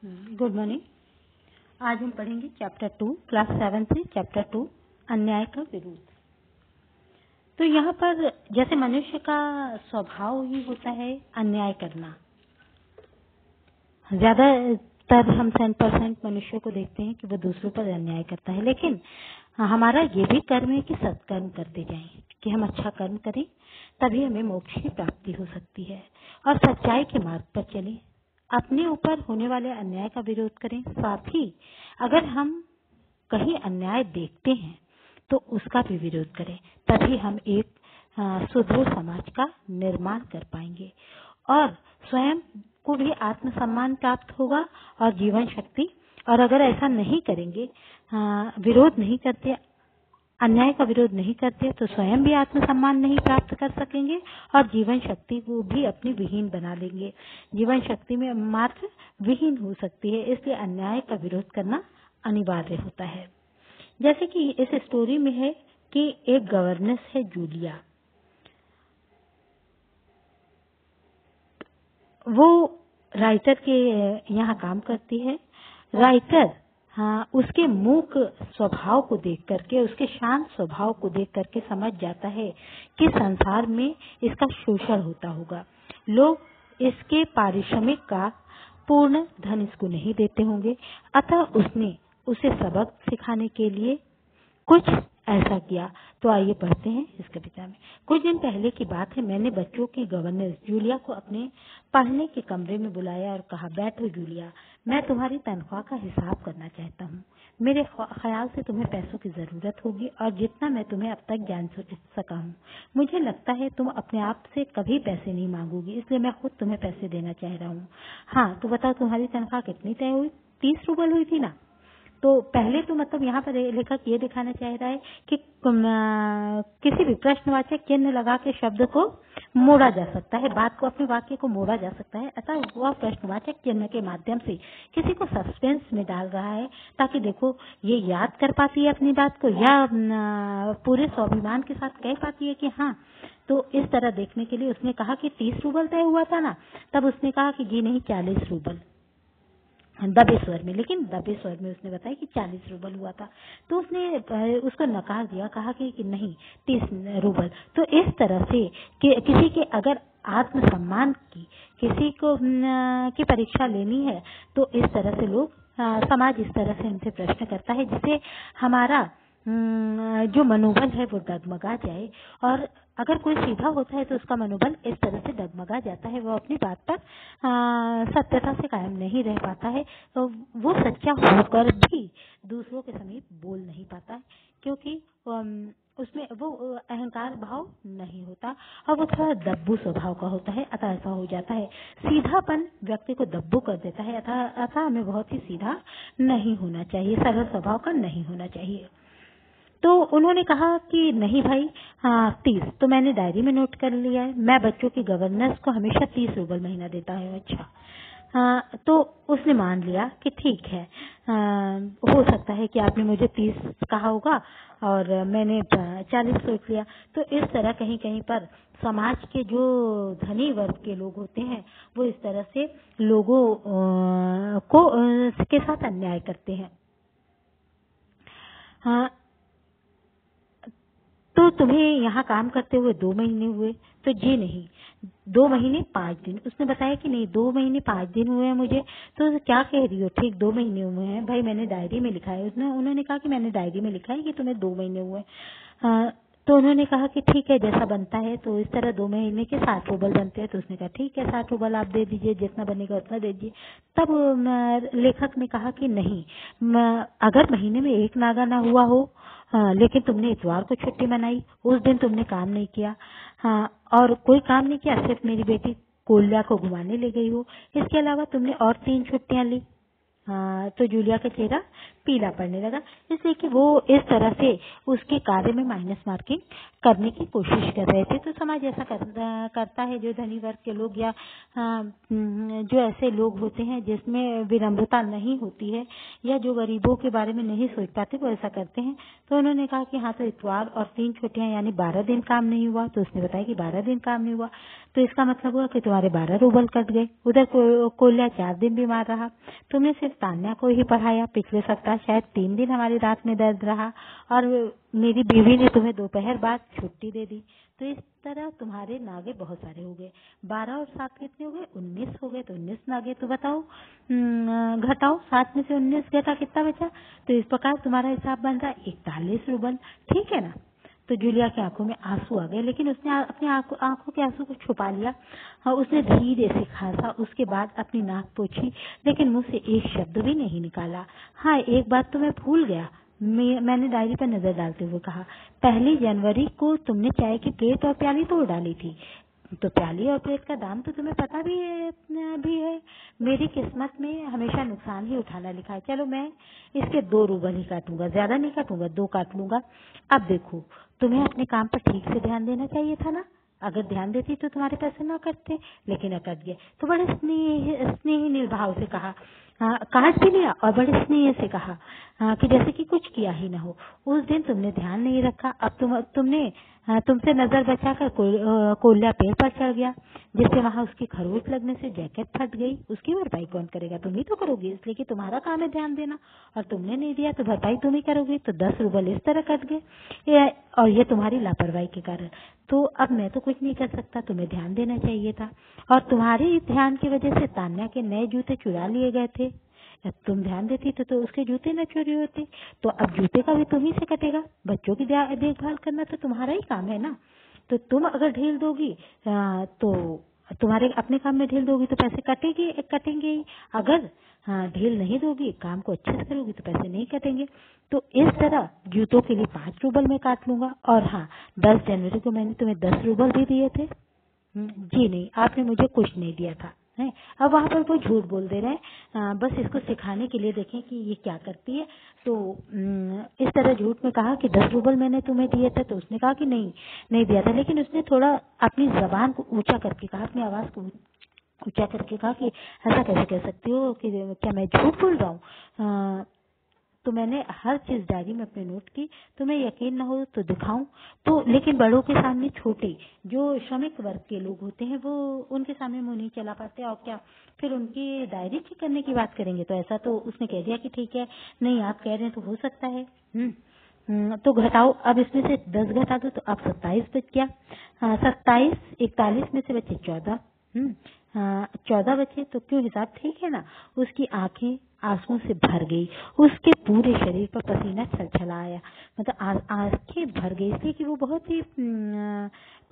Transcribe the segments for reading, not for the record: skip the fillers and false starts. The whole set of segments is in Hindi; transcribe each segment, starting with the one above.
Good morning. आज हम पढ़ेंगे चैप्टर 2 क्लास 7 से चैप्टर 2 अन्याय का विरोध। तो यहाँ पर जैसे मनुष्य का स्वभाव ही होता है अन्याय करना। ज्यादातर हम 100% मनुष्य को देखते हैं कि वो दूसरों पर अन्याय करता है, लेकिन हमारा ये भी कर्म है कि सत्कर्म करते जाएं, कि हम अच्छा कर्म करें, तभी हमें मोक्ष की प्राप्ति हो सकती है और सच्चाई के मार्ग पर चलें। अपने ऊपर होने वाले अन्याय का विरोध करें। साथ ही अगर हम कहीं अन्याय देखते हैं तो उसका भी विरोध करें, तभी हम एक सुदृढ़ समाज का निर्माण कर पाएंगे और स्वयं को भी आत्मसम्मान प्राप्त होगा और जीवन शक्ति। और अगर ऐसा नहीं करेंगे, विरोध नहीं करते, अन्याय का विरोध नहीं करते, तो स्वयं भी आत्मसम्मान नहीं प्राप्त कर सकेंगे और जीवन शक्ति को भी अपनी विहीन बना लेंगे। जीवन शक्ति में मात्र विहीन हो सकती है, इसलिए अन्याय का विरोध करना अनिवार्य होता है। जैसे कि इस स्टोरी में है कि एक गवर्नेस है जूलिया, वो राइटर के यहाँ काम करती है। राइटर उसके मूक स्वभाव को देख करके, उसके शांत स्वभाव को देख करके समझ जाता है कि संसार में इसका शोषण होता होगा। लोग इसके पारिश्रमिक का पूर्ण धन इसको नहीं देते होंगे, अतः उसने उसे सबक सिखाने के लिए कुछ ऐसा किया। तो आइए पढ़ते हैं इस कविता में। कुछ दिन पहले की बात है, मैंने बच्चों की गवर्नेंस जूलिया को अपने पढ़ने के कमरे में बुलाया और कहा, बैठो जूलिया, मैं तुम्हारी तनख्वाह का हिसाब करना चाहता हूँ। मेरे ख्याल से तुम्हें पैसों की जरूरत होगी और जितना मैं तुम्हें अब तक ज्ञान सका हूँ, मुझे लगता है तुम अपने आप से कभी पैसे नहीं मांगोगी, इसलिए मैं खुद तुम्हें पैसे देना चाह रहा हूँ। हाँ, तो बताओ तुम्हारी तनख्वाह कितनी तय हुई? 30 रूबल हुई थी ना? तो पहले तो मतलब यहाँ पर लेखक ये दिखाना चाह रहा है कि किसी भी प्रश्नवाचक चिन्ह लगा के शब्द को मोड़ा जा सकता है, बात को, अपने वाक्य को मोड़ा जा सकता है। अतः वह प्रश्नवाचक चिन्ह के माध्यम से किसी को सस्पेंस में डाल रहा है, ताकि देखो ये याद कर पाती है अपनी बात को या पूरे स्वाभिमान के साथ कह पाती है कि हाँ। तो इस तरह देखने के लिए उसने कहा कि 30 रूबल तय हुआ था ना? तब उसने कहा कि जी नहीं, 40 रूबल दबे स्वर में। लेकिन दबे स्वर में उसने बताया कि 40 रूबल हुआ था। तो उसने उसको नकार दिया, कहा कि नहीं, 30 रूबल। तो इस तरह से कि किसी के अगर आत्मसम्मान की, किसी को की परीक्षा लेनी है, तो इस तरह से लोग, समाज इस तरह से हमसे प्रश्न करता है जिससे हमारा जो मनोबल है वो डगमगा जाए। और अगर कोई सीधा होता है तो उसका मनोबल इस तरह से डगमगा जाता है, वो अपनी बात पर सत्यता से कायम नहीं रह पाता है, तो वो सच्चा होकर भी दूसरों के समीप बोल नहीं पाता है, क्योंकि उसमें वो अहंकार भाव नहीं होता और वो थोड़ा दब्बू स्वभाव का होता है। अतः ऐसा हो जाता है, सीधापन व्यक्ति को दब्बू कर देता है। अतः हमें बहुत ही सीधा नहीं होना चाहिए, सरल स्वभाव का नहीं होना चाहिए। तो उन्होंने कहा कि नहीं भाई, 30 तो मैंने डायरी में नोट कर लिया है, मैं बच्चों की गवर्नेंस को हमेशा 30 रूबल महीना देता हूँ। अच्छा, तो उसने मान लिया कि ठीक है, हो सकता है कि आपने मुझे 30 कहा होगा और मैंने 40 सोच लिया। तो इस तरह कहीं कहीं पर समाज के जो धनी वर्ग के लोग होते हैं, वो इस तरह से लोगों को के साथ अन्याय करते हैं। तो तुम्हें यहाँ काम करते हुए 2 महीने हुए? तो जी नहीं, 2 महीने 5 दिन। उसने बताया कि नहीं, 2 महीने 5 दिन हुए हैं मुझे। तो क्या कह रही हो? ठीक 2 महीने हुए हैं भाई, मैंने डायरी में लिखा है। उन्होंने कहा कि मैंने डायरी में लिखा है कि तुम्हें 2 महीने हुए। तो उन्होंने कहा कि ठीक है, जैसा बनता है। तो इस तरह 2 महीने के 60 रूबल बनते हैं। तो उसने कहा ठीक है, 60 रूबल आप दे दीजिए, जितना बनेगा उतना दे दीजिए। तब लेखक ने कहा कि नहीं, अगर महीने में 1 नागा ना हुआ हो, लेकिन तुमने इतवार को छुट्टी मनाई, उस दिन तुमने काम नहीं किया, और कोई काम नहीं किया, सिर्फ मेरी बेटी कोल्या को घुमाने ले गई हो, इसके अलावा तुमने और 3 छुट्टियां ली, तो जूलिया का चेहरा पीला पड़ने लगा, इसलिए कि वो इस तरह से उसके कार्य में माइनस मार्किंग करने की कोशिश कर रहे थे। तो समाज ऐसा करता है, जो धनी वर्ग के लोग या जो ऐसे लोग होते हैं जिसमें विनम्रता नहीं होती है या जो गरीबों के बारे में नहीं सोच पाते, वो ऐसा करते हैं। तो उन्होंने कहा कि हाँ, तो इतवार और 3 छुट्टियां यानी 12 दिन काम नहीं हुआ। तो उसने बताया कि 12 दिन काम नहीं हुआ, तो इसका मतलब हुआ कि तुम्हारे 12 रूबल कट गए। उधर कोल्या 4 दिन बीमार रहा, तुमने सिर्फ तान्या को ही पढ़ाया। पिछले सप्ताह शायद 3 दिन हमारी रात में दर्द रहा और मेरी बीवी ने तुम्हें दोपहर बाद छुट्टी दे दी। तो इस तरह तुम्हारे नागे बहुत सारे हो गए। 12 और 7 कितने हो गए? 19 हो गए। तो 19 नागे तो बताओ, घटाओ, 7 में से 19 घटा कितना बचा? तो इस प्रकार तुम्हारा हिसाब बन रहा है 41 रूबल, ठीक है ना। तो जूलिया की आंखों में आंसू आ गए, लेकिन उसने अपनी आंखों के आंसू को छुपा लिया। उसने धीरे से खासा, उसके बाद अपनी नाक पोंछी, लेकिन मुंह से एक शब्द भी नहीं निकाला। हाँ, एक बात तो मैं भूल गया, मैंने डायरी पर नजर डालते हुए कहा, 1 जनवरी को तुमने चाय की प्लेट और प्याली तोड़ डाली थी। तो प्याली और प्लेट का दाम तो तुम्हें पता भी है। मेरी किस्मत में हमेशा नुकसान ही उठाना लिखा है। चलो, मैं इसके 2 रूबल ही काटूंगा, ज्यादा नहीं काटूंगा, 2 काट लूंगा। अब देखो, तुम्हें अपने काम पर ठीक से ध्यान देना चाहिए था ना। अगर ध्यान देती तो तुम्हारे पैसे न कटते, लेकिन अकट गए। तो बड़े स्नेही भाव से कहा, काट भी लिया और बड़े स्नेह से कहा कि जैसे कि कुछ किया ही न हो। उस दिन तुमने ध्यान नहीं रखा, अब तुमने तुमसे नजर बचाकर कोल्या पेड़ पर चढ़ गया, जिससे वहां उसकी खरोच लगने से जैकेट फट गई। उसकी भरपाई कौन करेगा? तुम ही तो करोगे, इसलिए कि तुम्हारा काम है ध्यान देना, और तुमने नहीं दिया तो भरपाई तुम ही करोगे। तो 10 रूबल इस तरह कट गए, और ये तुम्हारी लापरवाही के कारण। तो अब मैं तो कुछ नहीं कर सकता, तुम्हें ध्यान देना चाहिए था, और तुम्हारे ध्यान की वजह से तान्या के नए जूते चुरा लिए गए थे। तुम ध्यान देती तो उसके जूते न चोरी होते। तो अब जूते का भी तुम ही से कटेगा। बच्चों की देखभाल करना तो तुम्हारा ही काम है ना। तो तुम अगर ढील दोगी तो तुम्हारे अपने काम में ढील दोगी तो पैसे कटेंगे ही। अगर ढील नहीं दोगी, काम को अच्छे से करोगी, तो पैसे नहीं कटेंगे। तो इस तरह जूतों के लिए 5 रूबल में काट लूंगा। और हाँ, 10 जनवरी को मैंने तुम्हें 10 रूबल भी दिए थे। जी नहीं, आपने मुझे कुछ नहीं दिया था। है, अब वहां पर वो झूठ बोल दे रहे हैं। बस इसको सिखाने के लिए देखें कि ये क्या करती है। तो इस तरह झूठ में कहा कि 10 रूबल मैंने तुम्हें दिए थे। तो उसने कहा कि नहीं दिया था, लेकिन उसने थोड़ा अपनी जबान को ऊंचा करके कहा, अपनी आवाज को ऊंचा करके कहा कि ऐसा कैसे कह सकती हो, कि क्या मैं झूठ बोल रहा हूँ? तो मैंने हर चीज डायरी में अपने नोट की। तुम्हें यकीन न हो तो दिखाऊं तो, लेकिन बड़ों के सामने छोटे जो श्रमिक वर्ग के लोग होते हैं वो उनके सामने मुंह नहीं चला पाते, और क्या फिर उनकी डायरी चेक करने की बात करेंगे। तो ऐसा तो उसने कह दिया कि ठीक है, नहीं आप कह रहे हैं तो हो सकता है। तो घटाओ, अब इसमें से 10 घटा दो तो अब 27 बच गया। 27 41 में से बचे 14। 14 बचे तो क्यों, हिसाब ठीक है ना। उसकी आंखें आंसुओं से भर गई, उसके पूरे शरीर पर पसीना छलछला आया। मतलब आंखें भर गई, इसलिए कि वो बहुत ही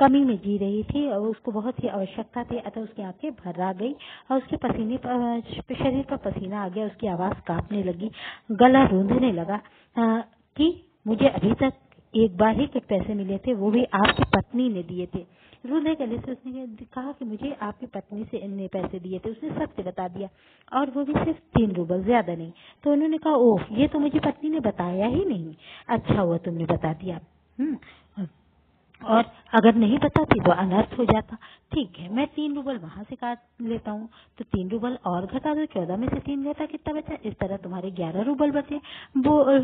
कमी में जी रही थी और उसको बहुत ही आवश्यकता थी। अतः उसकी आंखें भर आ गई और उसके शरीर पर पसीना आ गया। उसकी आवाज कांपने लगी, गला रूंधने लगा कि मुझे अभी तक एक बार ही कुछ पैसे मिले थे, वो भी आपकी पत्नी ने दिए थे। रूधे गले से उसने कहा कि मुझे आपकी पत्नी से ने पैसे दिए थे। उसने सत्य बता दिया, और वो भी सिर्फ 3 रूबल, ज्यादा नहीं। तो उन्होंने कहा, ओह, ये तो मुझे पत्नी ने बताया ही नहीं। अच्छा हुआ तुमने बता दिया। और अगर नहीं बताती तो अनर्थ हो जाता। ठीक है, मैं 3 रूबल वहां से काट लेता हूँ। तो 3 रूबल और घटा दो, 14 में से 3 घटा कितना बचा? इस तरह तुम्हारे 11 रूबल बचे। वो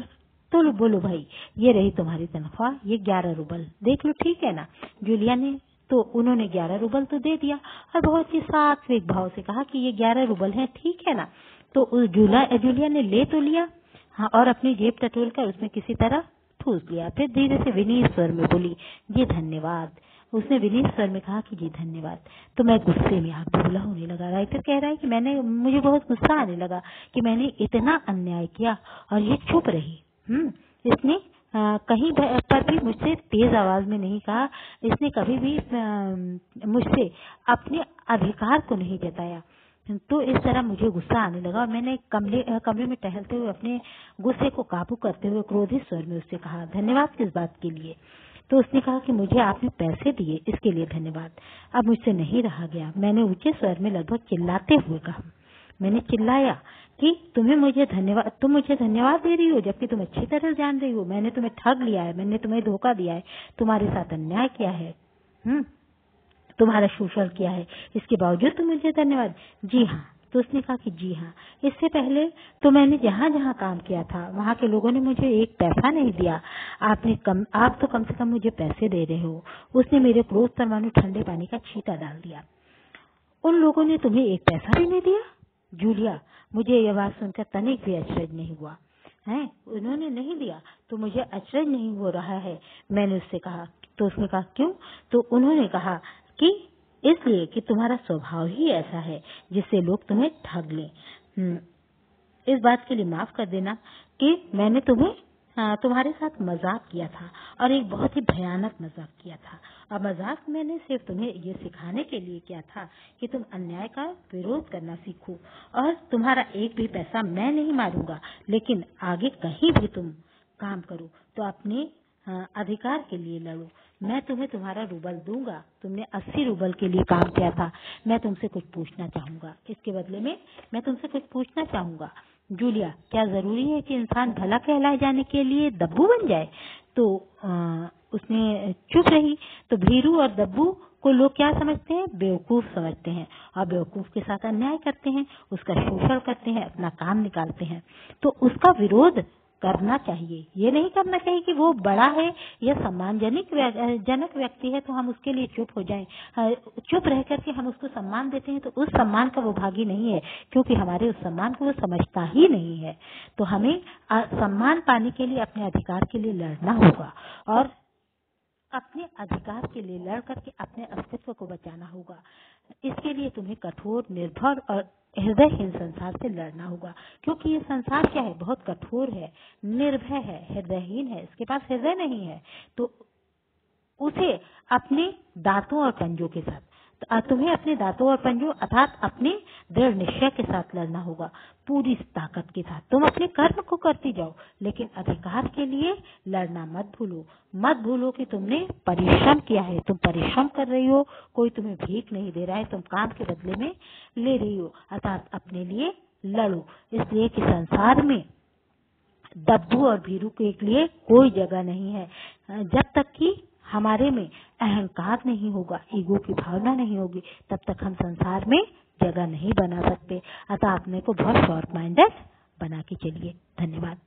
तो बोलो भाई, ये रही तुम्हारी तनख्वाह, ये 11 रूबल, देख लो, ठीक है ना। जूलिया ने तो उन्होंने 11 रूबल तो दे दिया, और बहुत ही सात्विक भाव से कहा कि ये 11 रूबल है, ठीक है ना। तो उस जूलिया ने ले तो लिया, हाँ, और अपनी जेब टटोल कर उसमें किसी तरह ठूस लिया। फिर धीरे से विनीत स्वर में बोली, जी धन्यवाद। उसने विनीत स्वर में कहा कि जी धन्यवाद। तो मैं गुस्से में आग बबूला होने लगा। राइटर कह रहा है कि मुझे बहुत गुस्सा आने लगा कि मैंने इतना अन्याय किया और ये चुप रही। इसने कहीं पर भी मुझसे तेज आवाज में नहीं कहा। इसने कभी भी मुझसे अपने अधिकार को नहीं जताया। तो इस तरह मुझे गुस्सा आने लगा और मैंने कमरे में टहलते हुए अपने गुस्से को काबू करते हुए क्रोधित स्वर में उससे कहा, धन्यवाद किस बात के लिए? तो उसने कहा कि मुझे आपने पैसे दिए, इसके लिए धन्यवाद। अब मुझसे नहीं रहा गया। मैंने ऊंचे स्वर में लगभग चिल्लाते हुए कहा, मैंने चिल्लाया कि तुम मुझे धन्यवाद दे रही हो, जबकि तुम अच्छी तरह जान रही हो मैंने तुम्हें ठग लिया है, मैंने तुम्हें धोखा दिया है, तुम्हारे साथ अन्याय किया है, तुम्हारा शोषण किया है, इसके बावजूद तुम मुझे धन्यवाद। जी हाँ। तो उसने कहा कि जी हाँ, इससे पहले तो मैंने जहाँ जहाँ काम किया था वहाँ के लोगों ने मुझे एक पैसा नहीं दिया, आप तो कम से कम मुझे पैसे दे रहे हो। उसने मेरे क्रोध पर मानो ठंडे पानी का छींटा डाल दिया। उन लोगों ने तुम्हें एक पैसा भी नहीं दिया? जूलिया, मुझे यह बात सुनकर तनिक भी अचरज नहीं हुआ है। उन्होंने नहीं दिया तो मुझे अचरज नहीं हो रहा है, मैंने उससे कहा। तो उसने कहा क्यों? तो उन्होंने कहा कि इसलिए कि तुम्हारा स्वभाव ही ऐसा है जिससे लोग तुम्हें ठग लें। इस बात के लिए माफ कर देना कि मैंने तुम्हारे साथ मजाक किया था, और एक बहुत ही भयानक मजाक किया था। और मजाक मैंने सिर्फ तुम्हें ये सिखाने के लिए किया था कि तुम अन्याय का विरोध करना सीखो, और तुम्हारा एक भी पैसा मैं नहीं मारूंगा, लेकिन आगे कहीं भी तुम काम करो तो अपने अधिकार के लिए लड़ो। मैं तुम्हें तुम्हारा रूबल दूंगा, तुमने 80 रूबल के लिए काम किया था, मैं तुमसे कुछ पूछना चाहूंगा, इसके बदले में मैं तुमसे कुछ पूछना चाहूंगा। जूलिया, क्या जरूरी है कि इंसान भला कहलाए जाने के लिए दब्बू बन जाए? तो उसने चुप रही। तो भीरू और दब्बू को लोग क्या समझते हैं? बेवकूफ समझते हैं, और बेवकूफ के साथ अन्याय करते हैं, उसका शोषण करते हैं, अपना काम निकालते हैं। तो उसका विरोध करना चाहिए, ये नहीं करना चाहिए कि वो बड़ा है या जनक व्यक्ति है तो हम उसके लिए चुप हो जाएं। चुप रह करके हम उसको सम्मान देते हैं तो उस सम्मान का वो भागी नहीं है, क्योंकि हमारे उस सम्मान को वो समझता ही नहीं है। तो हमें सम्मान पाने के लिए अपने अधिकार के लिए लड़ना होगा, और अपने अधिकार के लिए लड़ करके अपने अस्तित्व को बचाना होगा। इसके लिए तुम्हें कठोर, निर्भर और हृदयहीन संसार से लड़ना होगा, क्योंकि ये संसार क्या है? बहुत कठोर है, निर्भय है, हृदयहीन है, इसके पास हृदय नहीं है। तो उसे अपने दांतों और पंजों के साथ, तुम्हें अपने दांतों और पंजों अर्थात अपने दृढ़ निश्चय के साथ लड़ना होगा, पूरी ताकत के साथ। तुम अपने कर्म को करती जाओ, लेकिन अधिकार के लिए लड़ना मत भूलो। मत भूलो कि तुमने परिश्रम किया है, तुम परिश्रम कर रही हो, कोई तुम्हें भीख नहीं दे रहा है, तुम काम के बदले में ले रही हो, अर्थात अपने लिए लड़ो। इसलिए कि संसार में दब्बू और भीरू के लिए कोई जगह नहीं है। जब तक कि हमारे में अहंकार नहीं होगा, ईगो की भावना नहीं होगी, तब तक हम संसार में जगह नहीं बना सकते। अतः अपने को बहुत शॉर्ट माइंडेड बना के चलिए। धन्यवाद।